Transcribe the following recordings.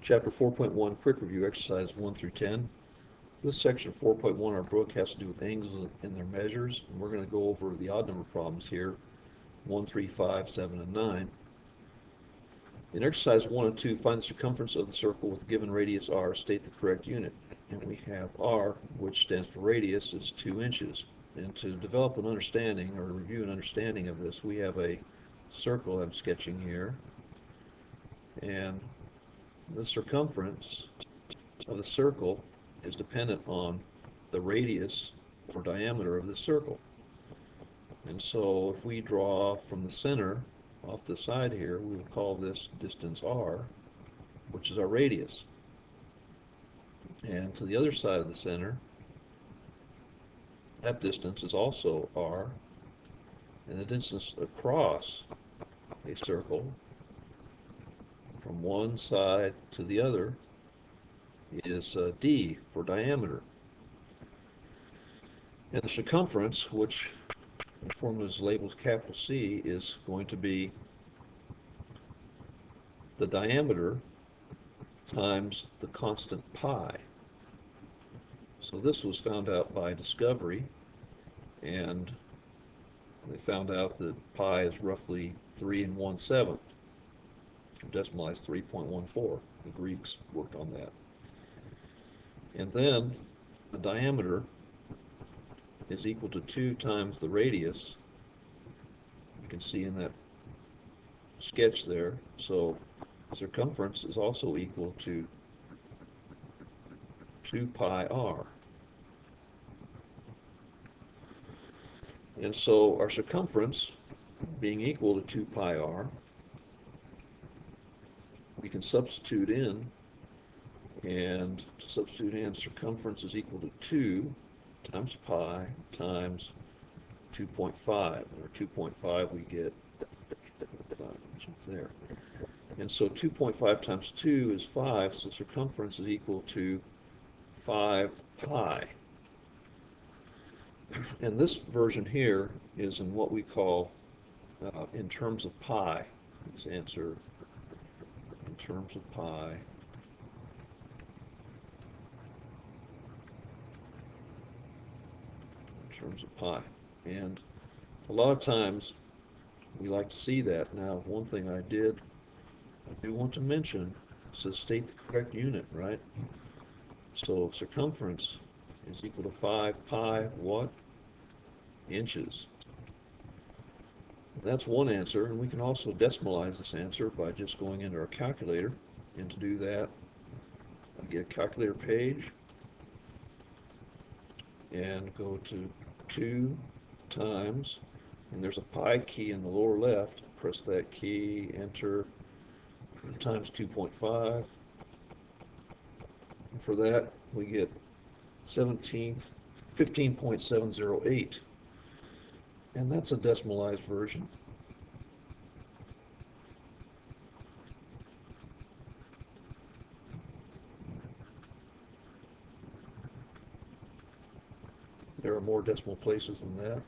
Chapter 4.1, Quick Review, Exercise 1 through 10. This section of 4.1, our book, has to do with angles and their measures. And we're going to go over the odd number problems here, 1, 3, 5, 7, and 9. In exercise 1 and 2, find the circumference of the circle with a given radius r. State the correct unit. And we have r, which stands for radius, is 2 inches. And to develop an understanding or review an understanding of this, we have a circle I'm sketching here. And the circumference of the circle is dependent on the radius or diameter of the circle. And so if we draw from the center off the side here, we would call this distance r, which is our radius. And to the other side of the center, that distance is also r, and the distance across a circle from one side to the other is d for diameter. And the circumference, which in formula is labeled capital C, is going to be the diameter times the constant pi. So this was found out by discovery, and they found out that pi is roughly 3 1/7. Decimalized 3.14. The Greeks worked on that. And then the diameter is equal to 2 times the radius. You can see in that sketch there. So circumference is also equal to 2 pi r. And so our circumference being equal to 2 pi r, we can substitute in, and to substitute in, circumference is equal to 2 times pi times 2.5. Or 2.5 we get there. And so 2.5 times 2 is 5, so circumference is equal to 5 pi. And this version here is in what we call in terms of pi. This answer in terms of pi. In terms of pi. And a lot of times we like to see that. Now, one thing I do want to mention, it says state the correct unit, right? So circumference is equal to 5 pi what? Inches. That's one answer, and we can also decimalize this answer by just going into our calculator. And to do that, I get a calculator page and go to 2 times, and there's a pi key in the lower left. Press that key, enter, times 2.5. And for that, we get 15.708. And that's a decimalized version. There are more decimal places than that.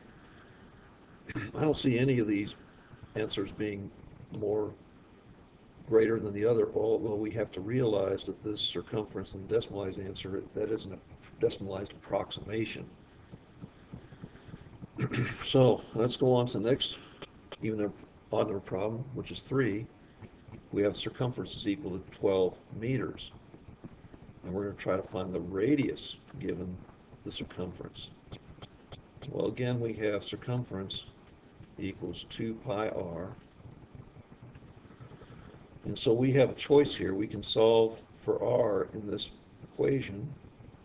I don't see any of these answers being more greater than the other, although we have to realize that this circumference and decimalized answer, that isn't a decimalized approximation. So let's go on to the next even odd number problem, which is 3. We have circumference is equal to 12 meters. And we're going to try to find the radius given the circumference. Well, again, we have circumference equals 2 pi r. And so we have a choice here. We can solve for r in this equation,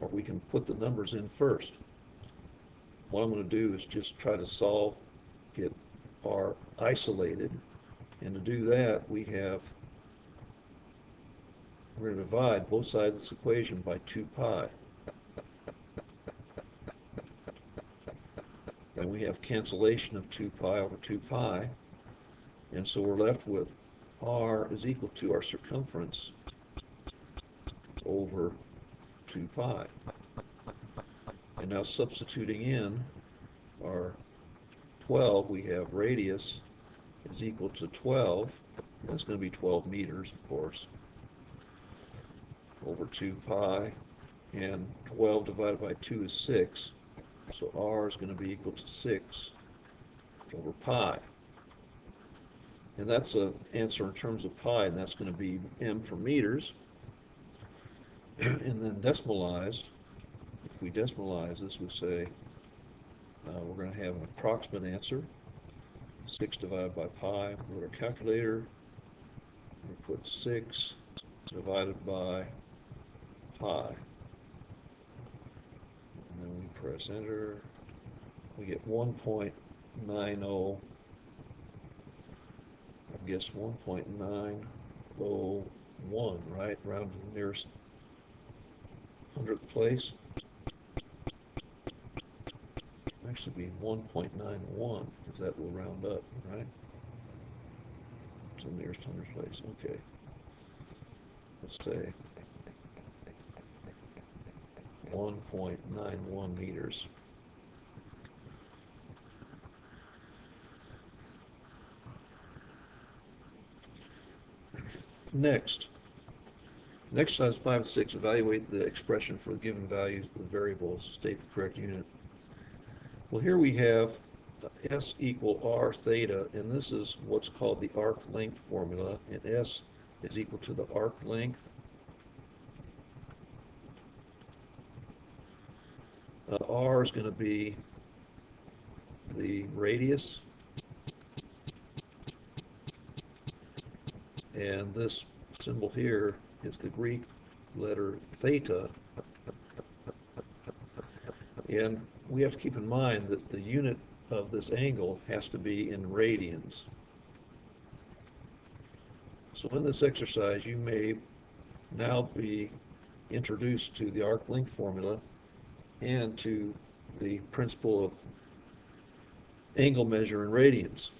or we can put the numbers in first. What I'm going to do is just try to solve, get r isolated. And to do that, we're going to divide both sides of this equation by 2 pi. And we have cancellation of 2 pi over 2 pi. And so we're left with r is equal to our circumference over 2 pi. And now substituting in our 12, we have radius is equal to 12. That's going to be 12 meters, of course. over 2 pi, and 12 divided by 2 is 6, so r is going to be equal to 6 over pi. And that's an answer in terms of pi, and that's going to be m for meters. And then decimalized, if we decimalize this, we say we're going to have an approximate answer, 6 divided by pi. Go to our calculator, we put 6 divided by pi. And then we press enter. We get 1.90, I guess 1.901, right? Round to the nearest 100th place. Actually be 1.91, because that will round up, right? To the nearest 100th place. Okay. Let's say 1.91 meters. Next, exercise 5 and 6, evaluate the expression for the given values of the variables. State the correct unit. Well, here we have S equal R theta, and this is what's called the arc length formula, and S is equal to the arc length R is going to be the radius, and this symbol here is the Greek letter theta. And we have to keep in mind that the unit of this angle has to be in radians. So in this exercise, you may now be introduced to the arc length formula and to the principle of angle measure in radians.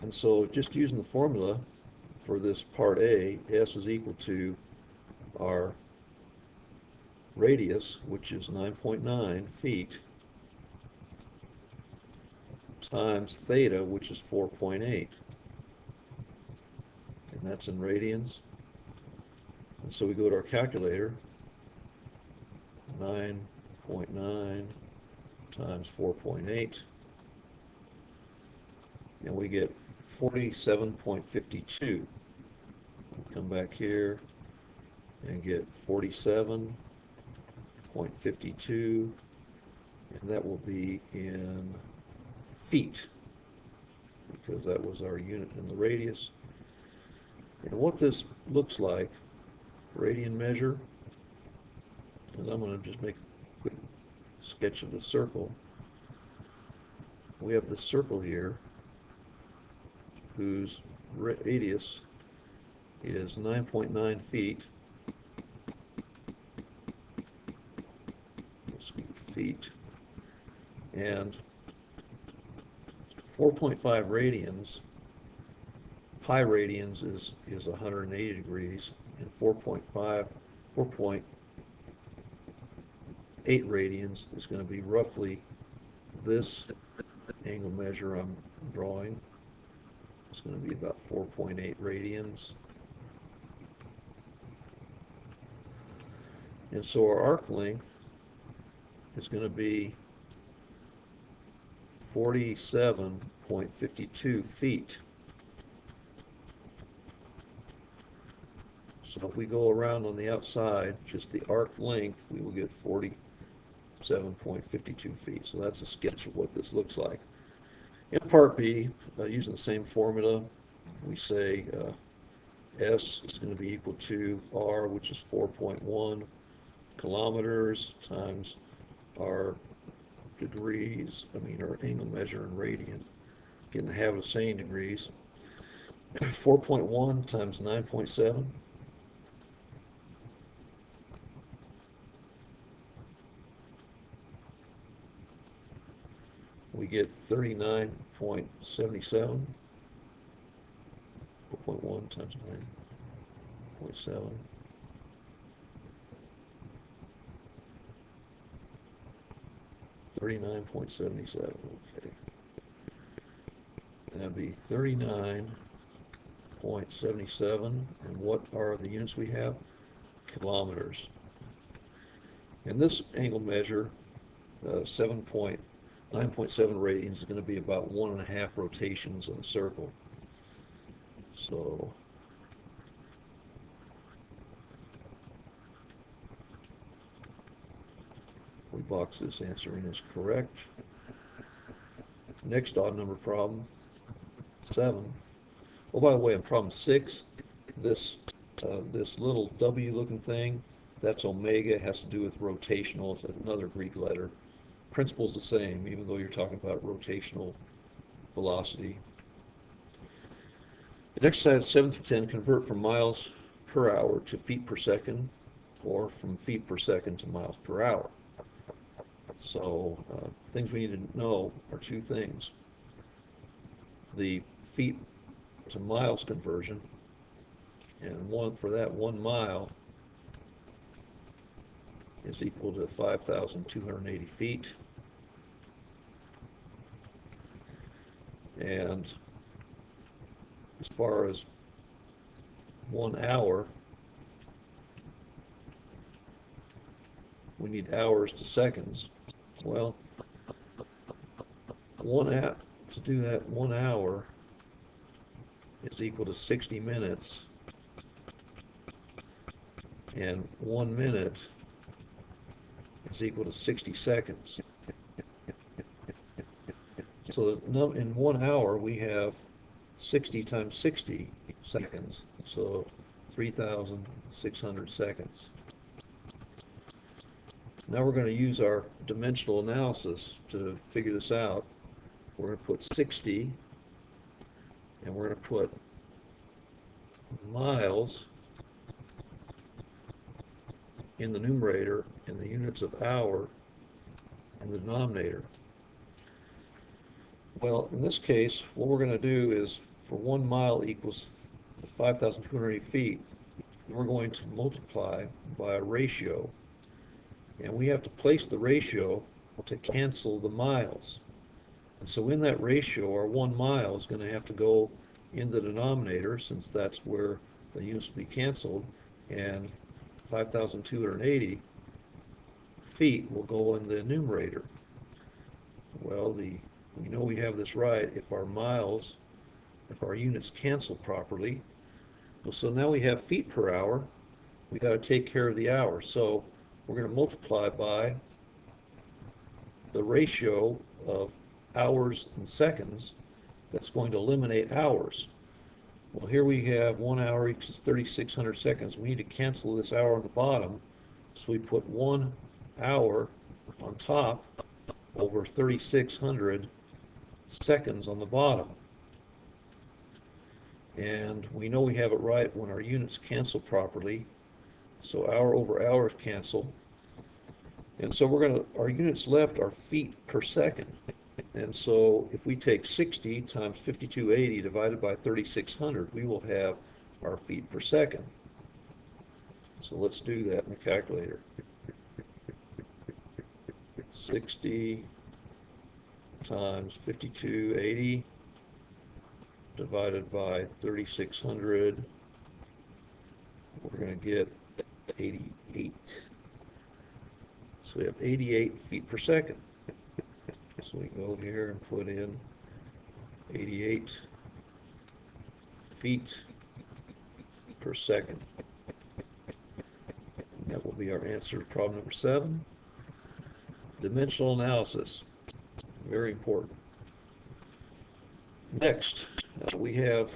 And so just using the formula for this part A, S is equal to our radius, which is 9.9 feet, times theta, which is 4.8. And that's in radians. And so we go to our calculator, 9.9 times 4.8, and we get 47.52. Come back here and get 47.52, and that will be in feet, because that was our unit in the radius. And what this looks like, radian measure, is I'm going to just make a quick sketch of the circle. We have this circle here whose radius is 9.9 feet. Feet, and 4.5 radians, pi radians is 180 degrees, and 4.8 radians is going to be roughly this angle measure I'm drawing. It's going to be about 4.8 radians. And so our arc length is going to be 47.52 feet. So if we go around on the outside, just the arc length, we will get 47.52 feet. So that's a sketch of what this looks like. In part B, using the same formula, we say S is going to be equal to R, which is 4.1 kilometers, times our degrees, our angle measure in radian. Getting the habit of saying degrees. 4.1 times 9.7. We get 39.77. 4.1 times 9.7. 39.77, okay. That'd be 39.77, and what are the units we have? kilometers. And this angle measure, 9.7 ratings, is going to be about 1.5 rotations in a circle. So we box this answer in as correct. Next odd number problem, 7. Oh, by the way, in problem 6, this little W-looking thing, that's omega. It has to do with rotational. It's another Greek letter. Principle's the same, even though you're talking about rotational velocity. In exercise 7 through 10, convert from miles per hour to feet per second, or from feet per second to miles per hour. So things we need to know are two things. The feet to miles conversion, and for that 1 mile is equal to 5,280 feet. And as far as 1 hour, we need hours to seconds. Well, to do that 1 hour is equal to 60 minutes, and 1 minute is equal to 60 seconds. So in 1 hour we have 60 times 60 seconds, so 3,600 seconds. Now we're going to use our dimensional analysis to figure this out. We're going to put 60, and we're going to put miles in the numerator and the units of hour in the denominator. Well, in this case, what we're going to do is, for 1 mile equals 5,280 feet, we're going to multiply by a ratio. And we have to place the ratio to cancel the miles. And so in that ratio, our 1 mile is going to have to go in the denominator, since that's where the units will be canceled, and 5,280 feet will go in the numerator. Well, we know we have this right if our units cancel properly. Well, so now we have feet per hour. We got to take care of the hours. So we're going to multiply by the ratio of hours and seconds. That's going to eliminate hours. Well, here we have 1 hour equals 3,600 seconds. We need to cancel this hour on the bottom, so we put 1 hour on top over 3,600 seconds on the bottom. And we know we have it right when our units cancel properly. So hour over hour cancel. And so our units left are feet per second. And so if we take 60 times 5280 divided by 3,600, we will have our feet per second. So let's do that in the calculator. 60 times 5280 divided by 3,600, we're going to get 88. So we have 88 feet per second. So we go here and put in 88 feet per second. That will be our answer to problem number 7. Dimensional analysis, very important. Next, we have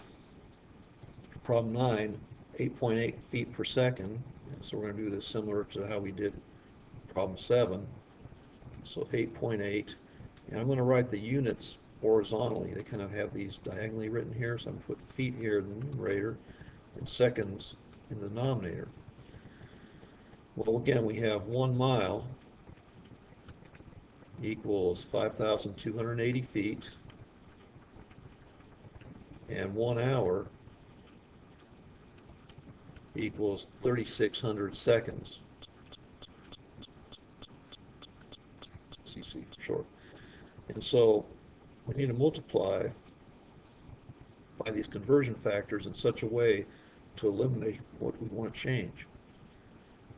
problem 9, 8.8 feet per second. So we're going to do this similar to how we did problem 7. So 8.8, and I'm going to write the units horizontally. They kind of have these diagonally written here, so I'm going to put feet here in the numerator and seconds in the denominator. Well, again, we have 1 mile equals 5,280 feet, and 1 hour equals 3,600 seconds. CC for short. And so we need to multiply by these conversion factors in such a way to eliminate what we want to change.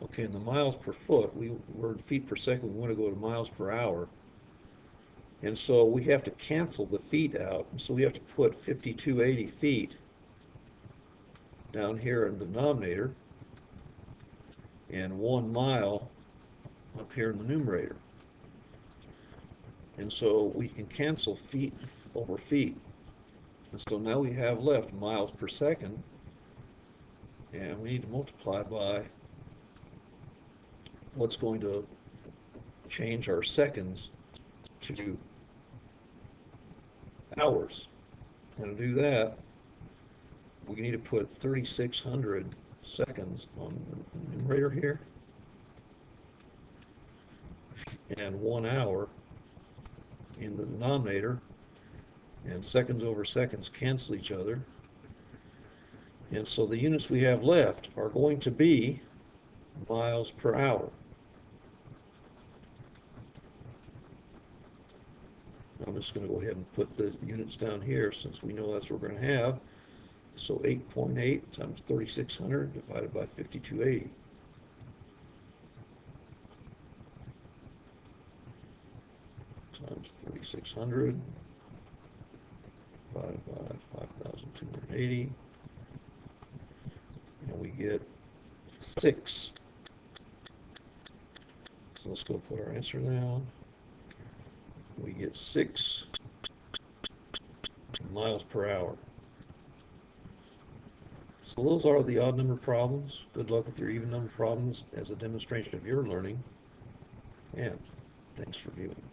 Okay, in the miles per foot, we're in feet per second, we want to go to miles per hour. And so we have to cancel the feet out. So we have to put 5280 feet down here in the denominator and 1 mile up here in the numerator. And so we can cancel feet over feet. And so now we have left miles per second, and we need to multiply by what's going to change our seconds to hours. And to do that, we need to put 3,600 seconds on the numerator here, and 1 hour in the denominator, and seconds over seconds cancel each other. And so the units we have left are going to be miles per hour. I'm just going to go ahead and put the units down here since we know that's what we're going to have. So 8.8 times 3,600 divided by 5280. Times 3,600 divided by 5,280. And we get 6. So let's go put our answer down. We get 6 miles per hour. So those are the odd number problems. Good luck with your even number problems as a demonstration of your learning. And thanks for viewing.